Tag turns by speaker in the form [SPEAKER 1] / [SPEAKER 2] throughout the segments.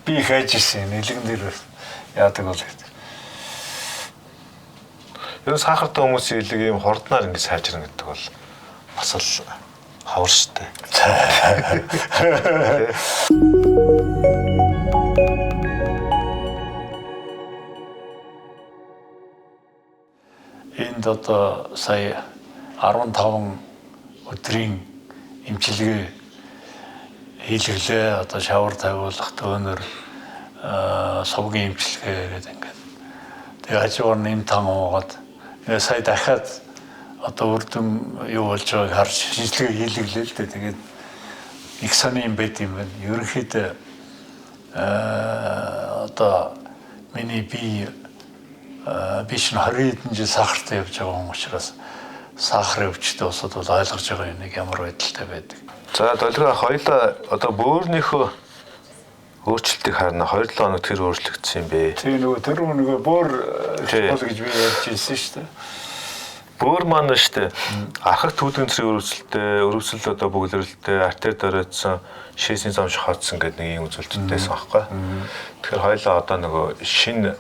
[SPEAKER 1] Би их ажирсан нэлгэн дээр яадаг бол.
[SPEAKER 2] Ер нь сахартай хүмүүсийн хэлийг ийм хурднаар ингэ сайжрна гэдэг бол бас л ховор штэ.
[SPEAKER 1] Энд одоо сая 15 өдрийн эмчилгээ хийлгэлээ. Одоо шавар тавиулах төөнөр сувгийн эмчилгээ гэдэг ингээд. Тэгээ хажуугаар нэм тан уугаад сая дахиад одоо үрдэн юу болж байгааг харж шинжилгээ хийлгэлээ л дээ. Тэгээд их сони юм байт юм байна. Ерөнхийдөө одоо миний би биш нь 20 хэдэн жил сахартай явж байгаа юм учраас сахарын өвчтөд усад бол ойлгож байгаа юм нэг ямар байдалтай байдаг.
[SPEAKER 2] За долгио хоёлаа одоо бөөрнийхөө өөрчлөлтийг харна. 2-7 хоног тэр өөрчлөгдсөн юм бэ.
[SPEAKER 1] Тийм нөгөө бөөр бол гэж би ярьж ирсэн шүү дээ.
[SPEAKER 2] Бөөр маань шүү дээ. Архаг түүдгэнцрийн өрөвсөл одоо бөглөрлөлттэй артер дөрөөдсөн шээсийн зам шохоодсон гэдэг нэг юм үзүүлэлттэйсэн аахгүй. Тэгэхээр хоёлаа одоо нөгөө шинэ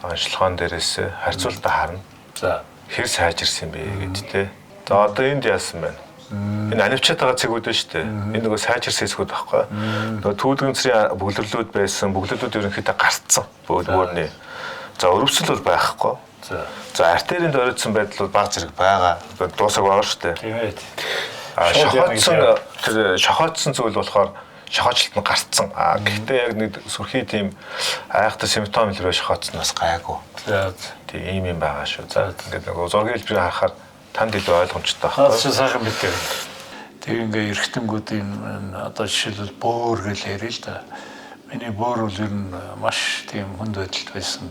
[SPEAKER 2] онцлогоон дээрээс харьцуулалтаа харна.
[SPEAKER 1] За
[SPEAKER 2] хэр сайжирсан бэ гэдэг те. За одоо энд яасан байна? Энэ анивчаад байгаа цэгүүд байна шүү дээ. Энэ нөгөө сайжирсан хэсгүүд байхгүй. Нөгөө түүдгэнцрийн бөглөрлүүд байсан. Бөглөрлүүд ерөнхийдөө гарцсан. Бөөрний. За өрөвсөл бол байхгүй. За артерийн дөрөөдсөн байдал бол баг зэрэг байгаа. Дуусаг байгаа шүү дээ.
[SPEAKER 1] тийм ээ.
[SPEAKER 2] Шохоодсон зүйл болохоор шохоочлолт нь гарцсан. Гэхдээ яг нэг сүрхий тийм айхтай симптом илрээ шохоодсноос гайгүй.
[SPEAKER 1] За
[SPEAKER 2] тийм юм байгаа шүү. За ингээд нөгөө зургийн хэлбэрээр харахаар танд илүү ойлгомжтой байна.
[SPEAKER 1] хаач сайхан мэдээ. Тэг ингээ эргэтнгүүдийн одоо жишээлбэл бөөр гэж ярил л да. Миний бөөр бол ер нь маш тийм хүнд байдалд байсан.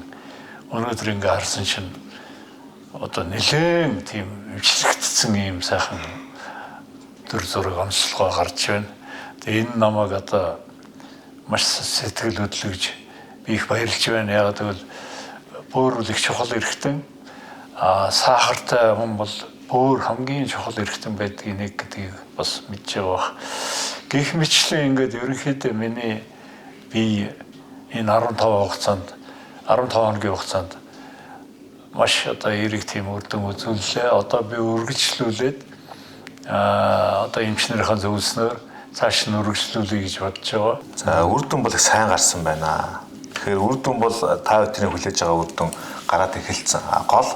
[SPEAKER 1] Өнөөдөр ингээ харсан чинь одоо нэлээд тийм өвчлөгдсөн юм сайхан төр зураг онцлогоо гарч байна. Тэгээ энэ намайг одоо маш сэтгэл хөдлөж би их баярлж байна. Яг тэгвэл бөөр бол их чухал эргэтэн. Сахартай хүн бол бөөр хамгийн чухал эргэтэн байдгийг нэг гэдгийг бас мэдж байгаа. Гэх мэтлэн ингээд ерөнхийдөө миний би энэ 15 хоногийн хугацаанд маш одоо эрэг тийм үрдэн үзүүллээ. Одоо би үргэлжлүүлээд одоо эмчнэрийн зөвлөснөөр цааш нь үргэлжлүүлэе гэж бодож байгаа.
[SPEAKER 2] За үрдэн бол их сайн гарсан байна. Тэгэхээр үрдэн бол та бүхний хүлээж байгаа үрдэн гараад эхэлсэн. Гол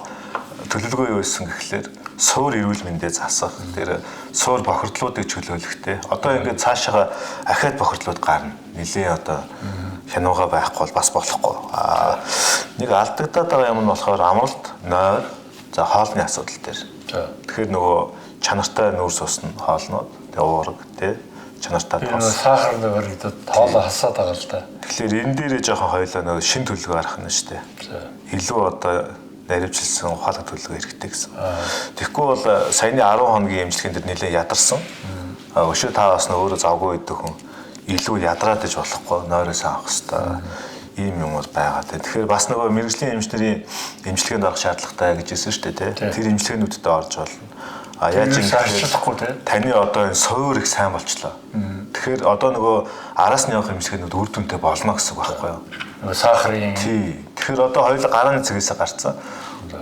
[SPEAKER 2] төлөвлөгөө юу байсан гэхлээр суур эрүүл мэндэ засах. Тэр суур бохирдлуудыг чөлөөлөхтэй. Одоо ингээд цаашаа ахаад бохирдлууд гарна. Нилийн одоо хянууга байхгүй бол бас болохгүй. Нэг алдагдаад байгаа юм нь болохоор амралт, нойр, за хоолны асуудал дээр. Тэгэхээр нөгөө чанартай нүүрс усны хоолнууд, тэгээ уурга, тэ чанартай тос.
[SPEAKER 1] Сахар нөрөгдөд хоолоо хасаад байгаа л да.
[SPEAKER 2] Тэгэхээр энэ дээрээ жоохон хоёлаа нөгөө шин төлөвлөгөө гаргах нь шүү дээ. Илүү одоо наривчлсан ухаалаг төлөвлөгөө хэрэгтэй гэсэн. Тэгэхгүй бол саяны 10 хоногийн эмчилгээнд дэр нэлээд ядарсан. Өшөө та бас өөрөө завгүй идэх хүн илүү ядраад иж болохгүй, нойроос авах хэвээр ийм юм бол байгаа. Тэгэхээр бас нөгөө мэрэгжлийн эмчнэрийн эмчилгээнд орох шаардлагатай гэж хэлсэн шүү дээ. Тэр эмчилгээнүүдэд орж болно. Яаж юм
[SPEAKER 1] шаардлахгүй те.
[SPEAKER 2] Таны одоо энэ суур их сайн болчлоо. Тэгэхээр одоо нөгөө араас нь явах эмчилгээнүүд үр дүнтэй болно гэсэн үг байхгүй юу?
[SPEAKER 1] Нөгөө сахарын.
[SPEAKER 2] Тий. Тэгэхээр одоо хоёул гарааны цэгээс гарцсан.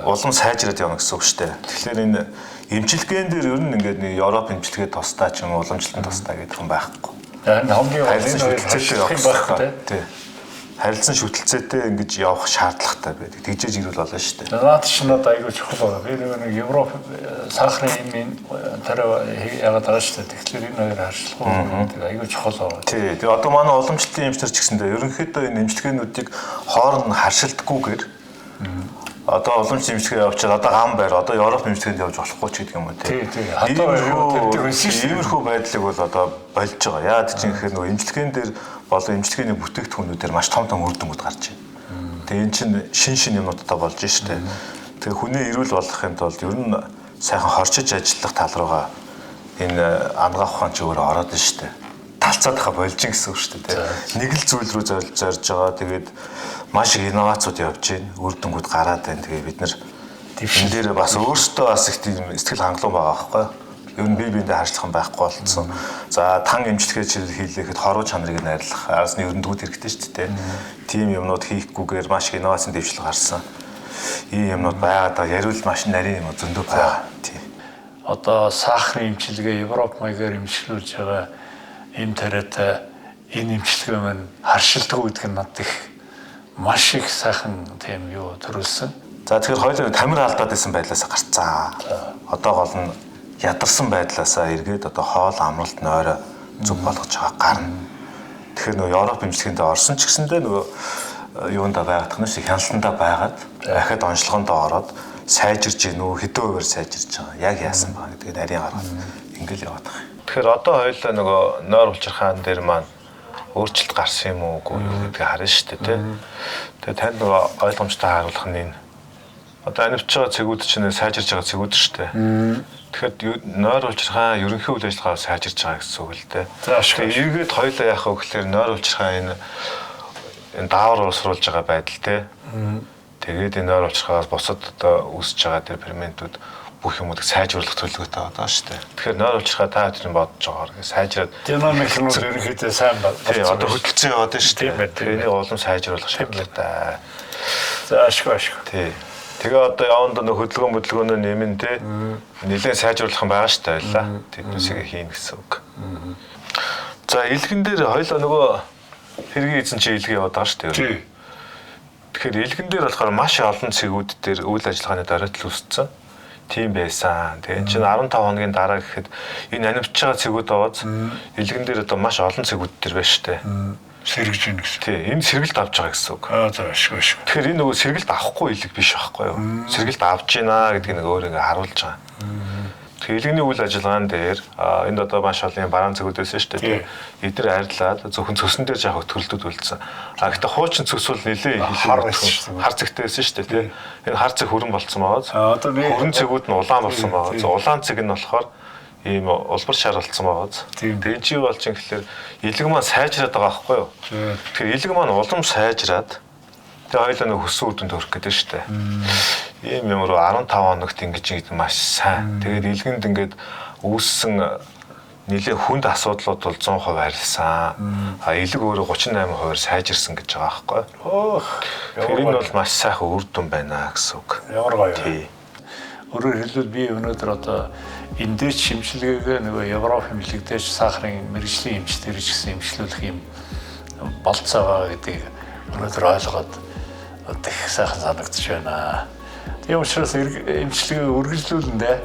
[SPEAKER 2] Улам сайжраад явна гэсэн үг шүү дээ. Тэгэхээр энэ эмчилгээн дээр ер нь ингээд нэг Европ эмчилгээ тусдаа ч юм уу уламжлалтын тусдаа гэдэг юм байхгүй.
[SPEAKER 1] Энэ хамгийн
[SPEAKER 2] харилцан
[SPEAKER 1] шүтэлцээтэй байхгүй
[SPEAKER 2] тий. Харилцан шүтэлцээтэй ингэж явах шаардлагатай байдаг. Тэгжээж ирүүл болно шүү дээ.
[SPEAKER 1] Наад чинь одоо айгүй чухал байна. Би нэг Европ сахарын юм тараа яагаад байгаа шүү дээ. Тэгэхээр энэ хоёр харьцуулах айгүй чухал байна.
[SPEAKER 2] Тий. Тэгээ одоо манай уламжлалтын эмчнэр ч гэсэндээ ерөнхийдөө энэ эмчилгээнүүдийг хооронд нь харшилдаггүйгээр одоо уламжлалт эмчилгээ явуулчаад одоо гам байр одоо Европ эмчилгээнд явж болохгүй ч гэдэг юм уу тий. Иймэрхүү байдлыг бол одоо болж байгаа. Яад чинь гэхээр нөгөө эмчилгээнд дээр болон эмчилгээний бүтээгдэхүүнүүдээр маш том үр дүнгууд гарч байна. Тэгээ эн чинь шин юмнуудтай болж штэ. Тэгээ хүний эрүүл болгохын тулд ер нь сайхан хорчиж ажиллах тал руугаа энэ ангаах ухаан ч өөрөө ороод байна штэ. Талцаад хаа болж гин гэсэн үг штэ тий. Нэг л зүйл рүү зорж байгаа. Тэгээд маш их инновацууд явж байна. Үр дүнгууд гараад байна. Тэгээ бид нар энэ дээр бас өөрсдөө бас их тийм сэтгэл хангалуун байгаа байхгүй. Ер нь бие биендээ харьцах юм байхгүй болсон. За тан эмчилгээ хийлгэхэд хоруу чанарыг найрлах арсны өрөндгүүд хэрэгтэй шүү дээ. Тийм юмнууд хийхгүйгээр маш их инновацийн дэвшлэг гарсан. Ийм юмнууд байгаад яриул маш нарийн юм зөндөө байгаа. Тийм.
[SPEAKER 1] Одоо сахарын эмчилгээ Европ маягаар эмчилүүлж байгаа эм тариатай энэ эмчилгээ маань харшилдгүй гэдэг нь над их маш их сайхан тийм юу төрүүлсэн.
[SPEAKER 2] За тэгэхээр хоёулаа тамир алдаад байсан байдлаасаа гарцсан. Одоо гол нь ядарсан байдлаасаа эргээд одоо хоол амралт нойроо зүг болгож байгаа гарна. Тэгэхээр нөгөө Европ эмчилгээндээ орсон ч гэсэндээ нөгөө юундаа байгаад тахна шиг хяналтандаа байгаад дахиад онцлогоондоо ороод сайжирж гинүү хэдэн хувиар сайжирж байгаа. Яг яасан баа гэдгийг нарийн гаргаад ингээл яваад байгаа. Тэгэхээр одоо хоёулаа нөгөө нойр улчирхаан дээр маань өөрчлөлт гарсан юм уугүй юу гэдгийг харна шүү дээ, тий. Тэгээ танд нөгөө ойлгомжтой харуулах нь энэ одоо анивч байгаа цэгүүд чинь сайжирж байгаа цэгүүд шүү дээ. Тэгэхээр нойр улчирхаан ерөнхий үйл ажиллагаа сайжирж байгаа гэсэн үг л дээ. Тэгэхээр эргээд хоёулаа яах вэ гэхээр нойр улчирхаан энэ даавар уусруулж байгаа байдал тий. Тэгээд энэ нойр улчирхаанаас бусад одоо үүсэж байгаа тэр ферментүүд бүх юмыг сайжруулах төлөвлөгөөтэй байгаа шүү дээ. Тэгэхээр нойр улчирхаа та хэвчээ бодож байгаагаар сайжраад
[SPEAKER 1] динамикнууд ерөнхийдөө сайн байна.
[SPEAKER 2] Тийм одоо хөдөлгцэн яваад шүү дээ. Тэрийг улам сайжруулах шаардлагатай.
[SPEAKER 1] За ашгүй.
[SPEAKER 2] Тий. Тэгээ одоо яванд нөх хөдөлгөөнөө нэмэн те нэлээд сайжруулах юм байгаа шүү дээ байлаа. Тэднээсээ хийн гэсэн үг. За илгэн дээр хоёлоо нөгөө хэргийн эзэн чи илгээ яваад байгаа шүү дээ. Тэгэхээр илгэн дээр болохоор маш олон цэгүүд дээр үйл ажиллагааны дөрөлтөл үүссэн. Тийм байсан. Тэгээ энэ чинь 15 хоногийн дараа гэхэд энэ анивч байгаа цэгүүд аваад илгэн дээр одоо маш олон цэгүүд төр байна шүү дээ.
[SPEAKER 1] Сэргэж ийн гэсэн.
[SPEAKER 2] Тий, энэ сэргэлт авч байгаа гэсэн үг.
[SPEAKER 1] За ашгүй.
[SPEAKER 2] Тэгэхээр энэ нөгөө сэргэлт авахгүй илэг биш байхгүй юу? Сэргэлт авч гинэ гэдгийг нэг өөр ингэ харуулж байгаа. Тэгэхээр илгэний үйл ажиллагаан дээр энд одоо маш олон бараан цэгүүд байсан шүү дээ. Эдгээр арилаад зөвхөн цөсөн дээр жаах төрөлтүүд үлдсэн. Гэхдээ хуучин цөс бол нэлээ хар цэгтэй байсан шүү дээ. Энэ хар цэг хөрөн болцсон байгаа. Хөрөн цэгүүд нь улаан болсон байгаа. Улаан цэг нь болохоор ийм улбар шар болсон байгаа. Тэгээд чи юу болж юм гэхээр илэг маань сайжраад байгаа байхгүй юу? Тэгэхээр илэг маань улам сайжраад тэгээ хоёулаа нэг хөссөн үр дүнд хүрэх гэдэг шүү дээ. Ийм юм руу 15 хоногт ингэж ийм маш сайн. Тэгээд илгэнд ингээд үүссэн нэлээ хүнд асуудлууд бол 100% харилсан. Илэг өөрөө 38% сайжирсан гэж байгаа байхгүй юу? Тэгэхээр энэ бол маш сайхан үр дүн байна гэсэн үг.
[SPEAKER 1] Ямар гоё. Тий. Өөрөөр хэлбэл би өнөөдөр одоо энэ дээр шимжлэгээ нөгөө Европ хэмжлэгдэж сахарын мэрэгжлийн эмч дээр ч гэсэн эмчлүүлэх юм болцоо байгаа гэдгийг өнөөдөр ойлгоод их сайхан санагдаж байна. Тийм учраас эмчилгээ үргэлжлүүлэн дээ.